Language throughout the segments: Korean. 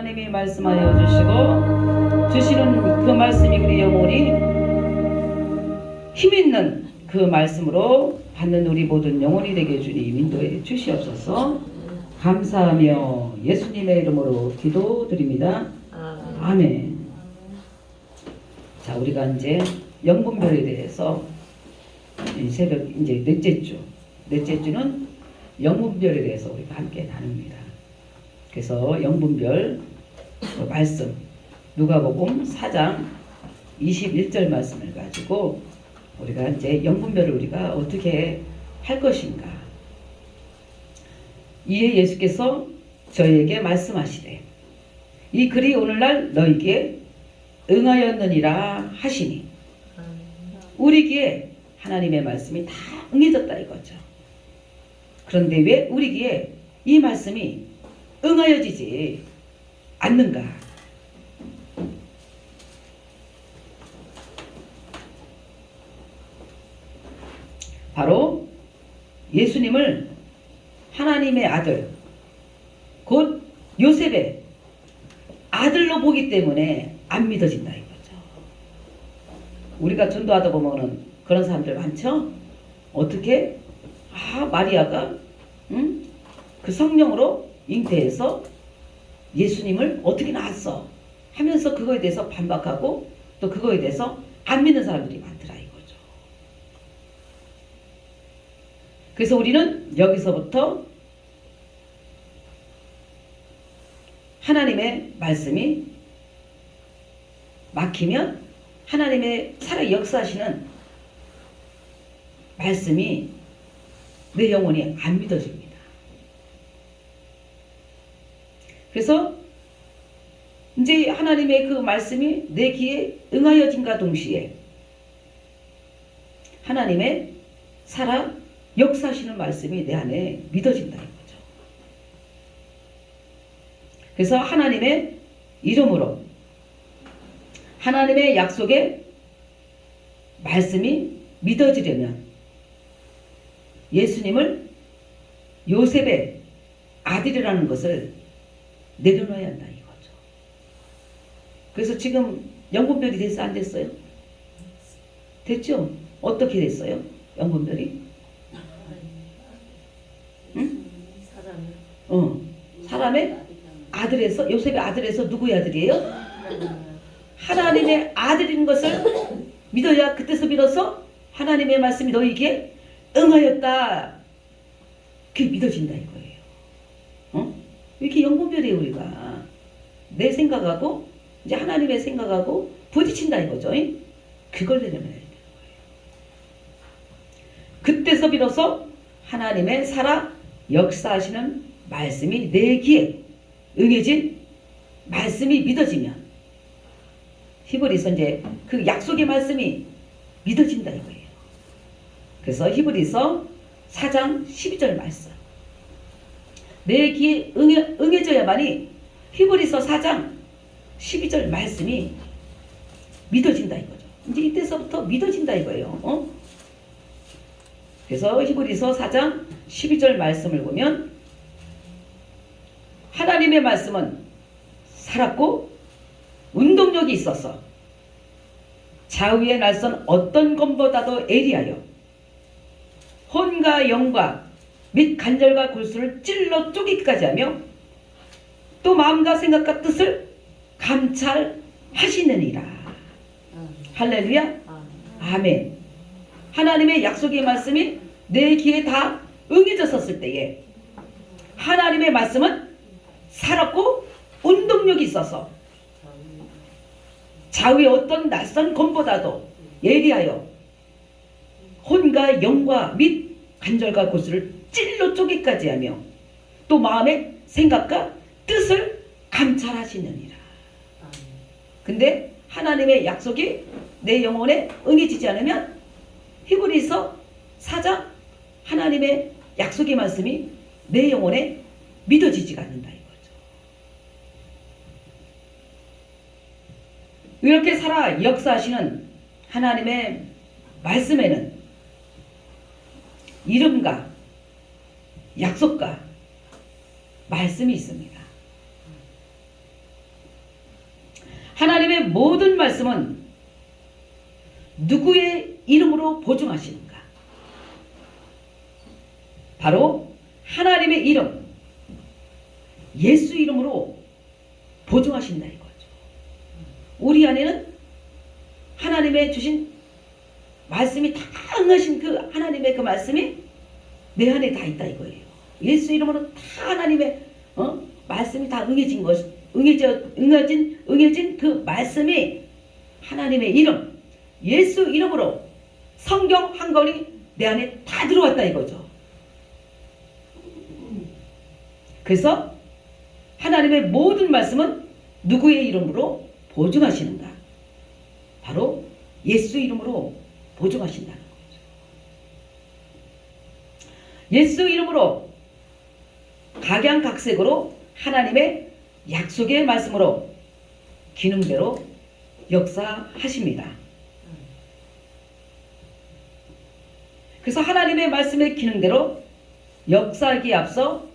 하나님이 말씀하여 주시고 주시는 그 말씀이 우리 영혼이 힘있는 그 말씀으로 받는 우리 모든 영혼이 되게 주님 인도해 주시옵소서. 감사하며 예수님의 이름으로 기도드립니다. 아멘. 자, 우리가 이제 영분별에 대해서 새벽 이제 넷째 주는 영분별에 대해서 우리가 함께 나눕니다. 그래서 영분별 말씀 누가복음 4장 21절 말씀을 가지고 우리가 이제 영분별을 우리가 어떻게 할 것인가. 이에 예수께서 저희에게 말씀하시되 이 글이 오늘날 너희에게 응하였느니라 하시니, 우리 귀에 하나님의 말씀이 다 응해졌다 이거죠. 그런데 왜 우리 귀에 이 말씀이 응하여지지 않는가? 바로 예수님을 하나님의 아들, 곧 요셉의 아들로 보기 때문에 안 믿어진다 이거죠. 우리가 전도하다 보면은 그런 사람들 많죠? 어떻게? 마리아가 그 성령으로 잉태해서 예수님을 어떻게 낳았어? 하면서 그거에 대해서 반박하고 또 그거에 대해서 안 믿는 사람들이 많더라 이거죠. 그래서 우리는 여기서부터 하나님의 말씀이 막히면 하나님의 살아 역사하시는 말씀이 내 영혼이 안 믿어집니다. 그래서 이제 하나님의 그 말씀이 내 귀에 응하여진과 동시에 하나님의 살아 역사하시는 말씀이 내 안에 믿어진다 이거죠. 그래서 하나님의 이름으로 하나님의 약속의 말씀이 믿어지려면 예수님을 요셉의 아들이라는 것을 내려놔야 한다 이거죠. 그래서 지금 영분별이 됐어 안 됐어요? 됐죠? 어떻게 됐어요? 영분별이? 응? 사람의 아들에서, 요셉의 아들에서 누구의 아들이에요? 하나님의 아들인 것을 믿어야, 그때서 믿어서 하나님의 말씀이 너희에게 응하였다. 그게 믿어진다 이거예요. 이렇게 영분별이에요. 우리가 내 생각하고 이제 하나님의 생각하고 부딪힌다 이거죠. 그걸 내려놔야 되는 거예요. 그때서 비로소 하나님의 살아 역사하시는 말씀이 내 귀에 응해진 말씀이 믿어지면 히브리서 이제 그 약속의 말씀이 믿어진다 이거예요. 그래서 히브리서 4장 12절 말씀, 내 귀에 응해져야만이 히브리서 4장 12절 말씀이 믿어진다 이거죠. 이제 이때서부터 믿어진다 이거예요. 그래서 히브리서 4장 12절 말씀을 보면 하나님의 말씀은 살았고 운동력이 있어서 좌우의 날선 어떤 검보다도 예리하여 혼과 영과 및 관절과 골수를 찔러 쪼개기까지 하며 또 마음과 생각과 뜻을 감찰하시느니라. 할렐루야. 아멘. 하나님의 약속의 말씀이 내 귀에 다 응해졌었을 때에 하나님의 말씀은 살았고 운동력이 있어서 좌우의 어떤 낯선 검보다도 예리하여 혼과 영과 및 관절과 골수를 찔러 쪼개기까지 하며 또 마음의 생각과 뜻을 감찰하시느니라. 근데 하나님의 약속이 내 영혼에 응해지지 않으면 히브리서 4장 하나님의 약속의 말씀이 내 영혼에 믿어지지가 않는다 이거죠. 이렇게 살아 역사하시는 하나님의 말씀에는 이름과 약속과 말씀이 있습니다. 하나님의 모든 말씀은 누구의 이름으로 보증하시는가? 바로 하나님의 이름, 예수 이름으로 보증하신다 이거죠. 우리 안에는 하나님의 주신 말씀이 다 응하신 그 하나님의 그 말씀이 내 안에 다 있다 이거예요. 예수 이름으로 다 하나님의 말씀이 다 응해진 것, 응해진 그 말씀이 하나님의 이름, 예수 이름으로 성경 한 권이 내 안에 다 들어왔다 이거죠. 그래서 하나님의 모든 말씀은 누구의 이름으로 보증하시는가? 바로 예수 이름으로 보증하신다는 거죠. 예수 이름으로 각양각색으로 하나님의 약속의 말씀으로 기능대로 역사하십니다. 그래서 하나님의 말씀의 기능대로 역사하기에 앞서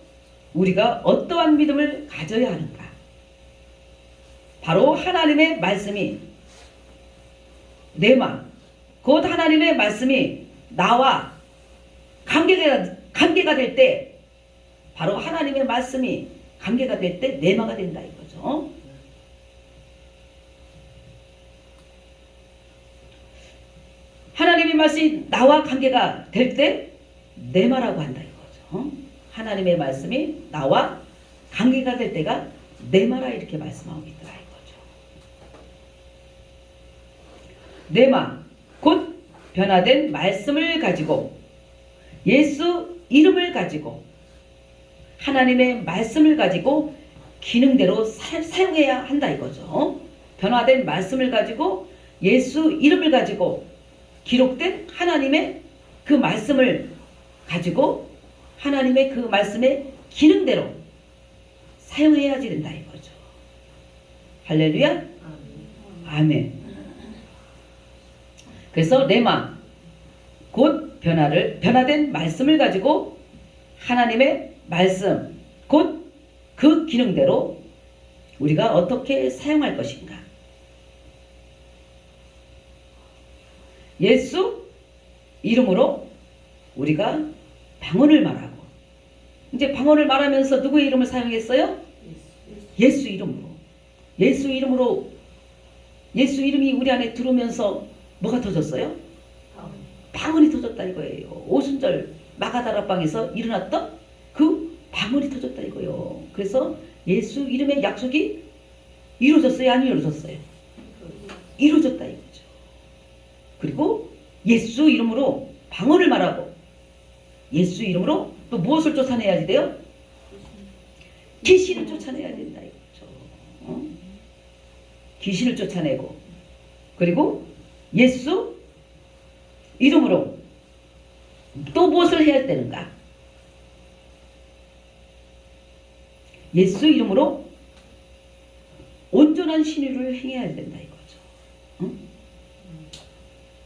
우리가 어떠한 믿음을 가져야 하는가? 바로 하나님의 말씀이 내마, 곧 하나님의 말씀이 나와 관계가 될 때, 바로 하나님의 말씀이 관계가 될 때 내마가 된다 이거죠. 하나님의 말씀이 나와 관계가 될 때 내마라고 한다 이거죠. 하나님의 말씀이 나와 관계가 될 때가 내마라 이렇게 말씀하고 있더라 이거죠. 내마, 곧 변화된 말씀을 가지고 예수 이름을 가지고 하나님의 말씀을 가지고 기능대로 사용해야 한다 이거죠. 변화된 말씀을 가지고 예수 이름을 가지고 기록된 하나님의 그 말씀을 가지고 하나님의 그 말씀의 기능대로 사용해야지 된다 이거죠. 할렐루야. 아멘. 그래서 레마, 곧 변화된 말씀을 가지고 하나님의 말씀, 곧 그 기능대로 우리가 어떻게 사용할 것인가? 예수 이름으로 우리가 방언을 말하고, 이제 방언을 말하면서 누구의 이름을 사용했어요? 예수 이름으로. 예수 이름으로, 예수 이름이 우리 안에 들어오면서 뭐가 터졌어요? 방언이 터졌다 이거예요. 오순절 마가다락방에서 일어났던 그 방언이 터졌다 이거예요. 그래서 예수 이름의 약속이 이루어졌어요? 안 이루어졌어요? 이루어졌다 이거죠. 그리고 예수 이름으로 방언을 말하고 예수 이름으로 또 무엇을 쫓아내야지 돼요? 귀신을 쫓아내야 된다 이거죠. 귀신을 쫓아내고, 그리고 예수 이름으로 또 무엇을 해야 되는가? 예수 이름으로 온전한 신유를 행해야 된다 이거죠.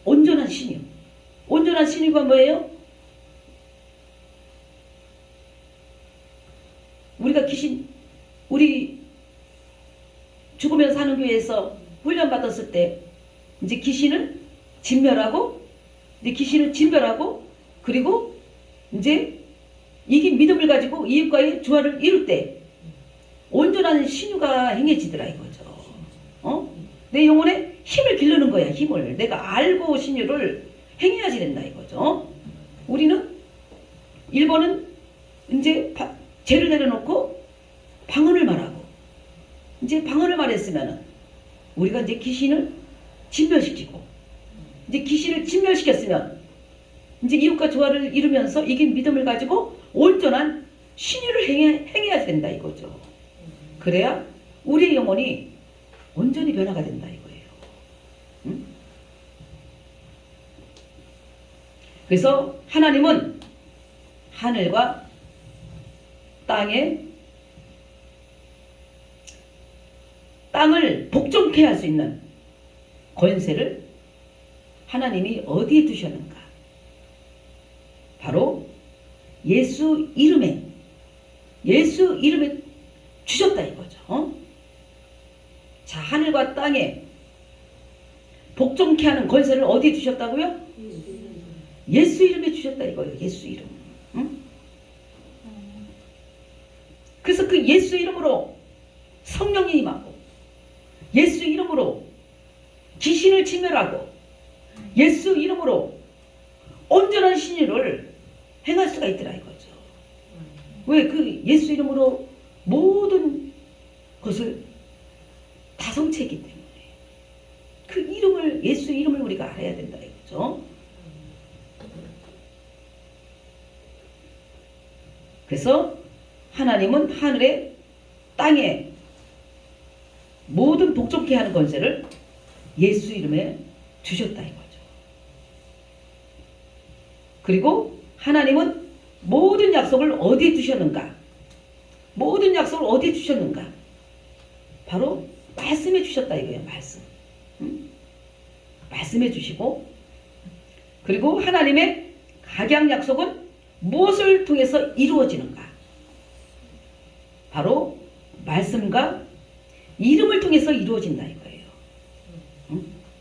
온전한 신유. 온전한 신유가 뭐예요? 우리가 우리 죽으면서 사는 교회에서 훈련 받았을 때 이제 귀신을 진멸하고, 그리고 이제 이긴 믿음을 가지고 이웃과의 조화를 이룰 때 온전한 신유가 행해지더라 이거죠. 내 영혼에 힘을 기르는 거야. 힘을 내가 알고 신유를 행해야지 된다 이거죠. 우리는 1번은 이제 죄를 내려놓고 방언을 말하고, 이제 방언을 말했으면은 우리가 이제 귀신을 진멸시키고, 이제 귀신을 진멸시켰으면 이제 이웃과 조화를 이루면서 이긴 믿음을 가지고 온전한 신유를 행해야 된다 이거죠. 그래야 우리의 영혼이 온전히 변화가 된다 이거예요. 응? 그래서 하나님은 하늘과 땅을 복종케 할 수 있는 권세를 하나님이 어디에 두셨는가? 바로 예수 이름에 주셨다 이거죠. 자, 하늘과 땅에 복종케 하는 권세를 어디에 주셨다고요? 예수 이름에 주셨다 이거예요. 예수 이름. 응? 그래서 그 예수 이름으로 성령이 임하고, 예수 이름으로 귀신을 진멸하고, 예수 이름으로 온전한 신유를 행할 수가 있더라 이거죠. 왜? 그 예수 이름으로 모든 것을 다 성취했기 때문에 그 이름을, 예수 이름을 우리가 알아야 된다 이거죠. 그래서 하나님은 하늘에 땅에 모든 복종케 하는 권세를 예수 이름에 주셨다 이거죠. 그리고 하나님은 모든 약속을 어디에 두셨는가? 모든 약속을 어디에 주셨는가? 바로 말씀해 주셨다 이거예요. 말씀. 말씀해 주시고, 그리고 하나님의 각양 약속은 무엇을 통해서 이루어지는가? 바로 말씀과 이름을 통해서 이루어진다 이거예요.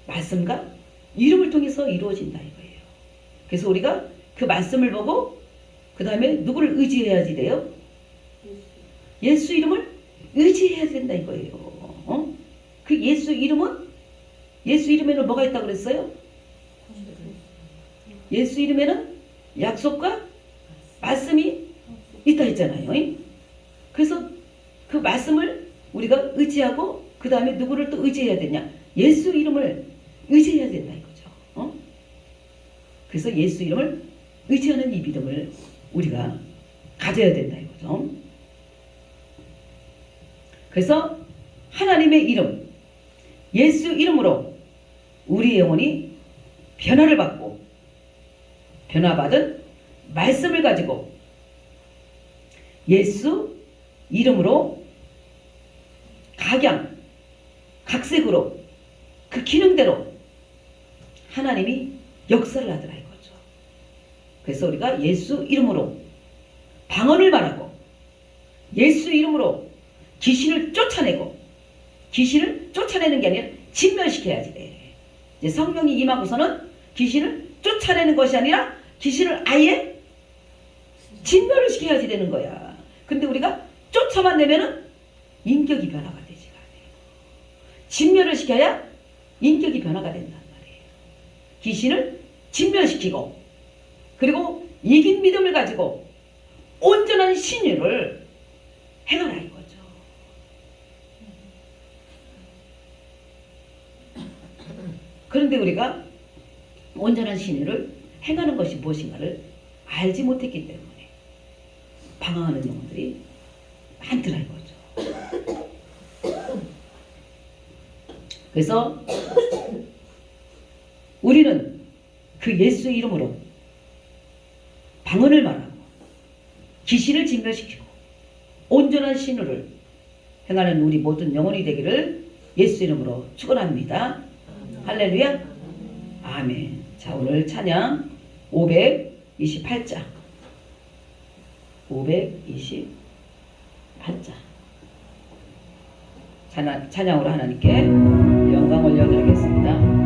말씀과 이름을 통해서 이루어진다 이거예요. 그래서 우리가 그 말씀을 보고 그 다음에 누구를 의지해야지 돼요? 예수 이름을 의지해야 된다 이거예요. 그 예수 이름은, 예수 이름에는 뭐가 있다고 그랬어요? 예수 이름에는 약속과 말씀이 있다 했잖아요. 그래서 그 말씀을 우리가 의지하고 그 다음에 누구를 또 의지해야 되냐? 예수 이름을 의지해야 된다 이거죠. 그래서 예수 이름을 의지하는 이 믿음을 우리가 가져야 된다 이거죠. 그래서 하나님의 이름, 예수 이름으로 우리 영혼이 변화를 받고, 변화받은 말씀을 가지고 예수 이름으로 각양, 각색으로 그 기능대로 하나님이 역사를 하더라 이거죠. 그래서 우리가 예수 이름으로 방언을 말하고, 예수 이름으로 귀신을 쫓아내고, 귀신을 쫓아내는 게 아니라 진멸시켜야지 돼. 이제 성령이 임하고서는 귀신을 쫓아내는 것이 아니라 귀신을 아예 진멸을 시켜야지 되는 거야. 근데 우리가 쫓아만 내면은 인격이 변화가 되지가 않아요. 진멸을 시켜야 인격이 변화가 된단 말이에요. 귀신을 진멸시키고, 그리고 이긴 믿음을 가지고 온전한 신유를 행하라 이거죠. 그런데 우리가 온전한 신유를 행하는 것이 무엇인가를 알지 못했기 때문에 방황하는 영혼들이 많더라 이거죠. 그래서 우리는 그 예수 이름으로 방언을 말하고 귀신을 진멸시키고 온전한 신유를 행하는 우리 모든 영혼이 되기를 예수 이름으로 축원합니다. 할렐루야. 아멘. 자, 오늘 찬양 528자 528자 찬양으로 하나님께 영광 올려드리겠습니다.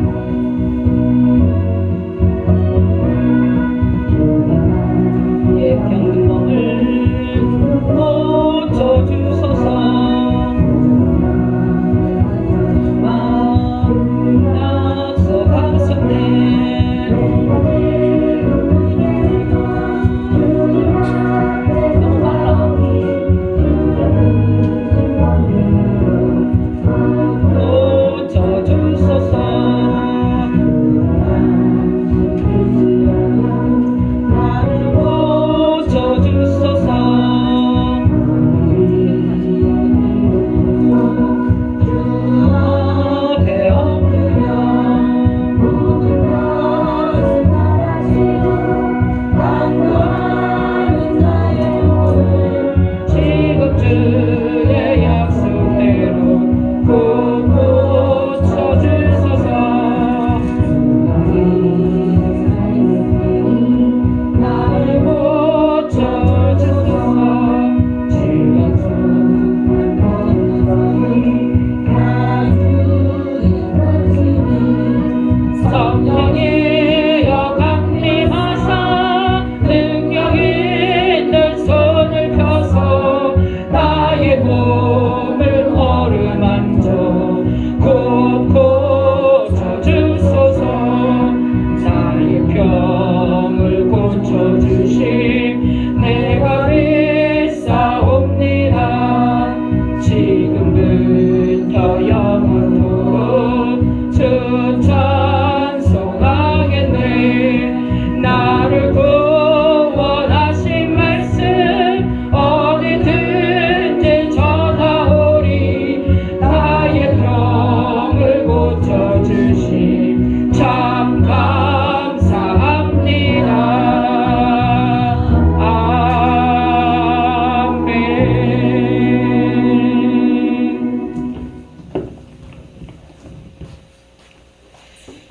고쳐주소서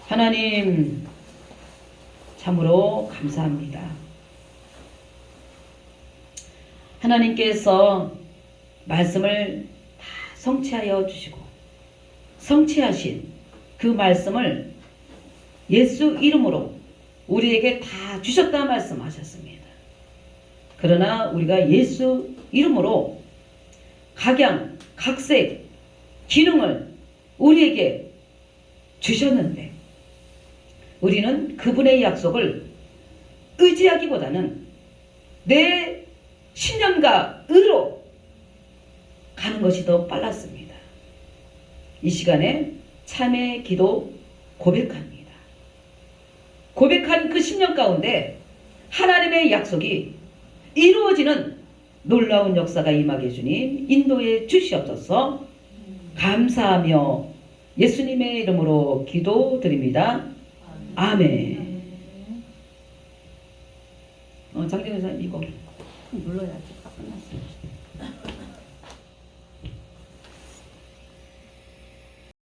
하나님 참으로 감사합니다. 하나님께서 말씀을 다 성취하여 주시고 성취하신 그 말씀을 예수 이름으로 우리에게 다 주셨다 말씀하셨습니다. 그러나 우리가 예수 이름으로 각양, 각색, 기능을 우리에게 주셨는데 우리는 그분의 약속을 의지하기보다는 내 신념과 의로 가는 것이 더 빨랐습니다. 이 시간에 참회 기도 고백합니다. 고백한 그 신념 가운데 하나님의 약속이 이루어지는 놀라운 역사가 임하게 주님 인도해 주시옵소서. 감사하며 예수님의 이름으로 기도드립니다. 아멘. 장정현 사님 이거 눌러야지. 끝났어.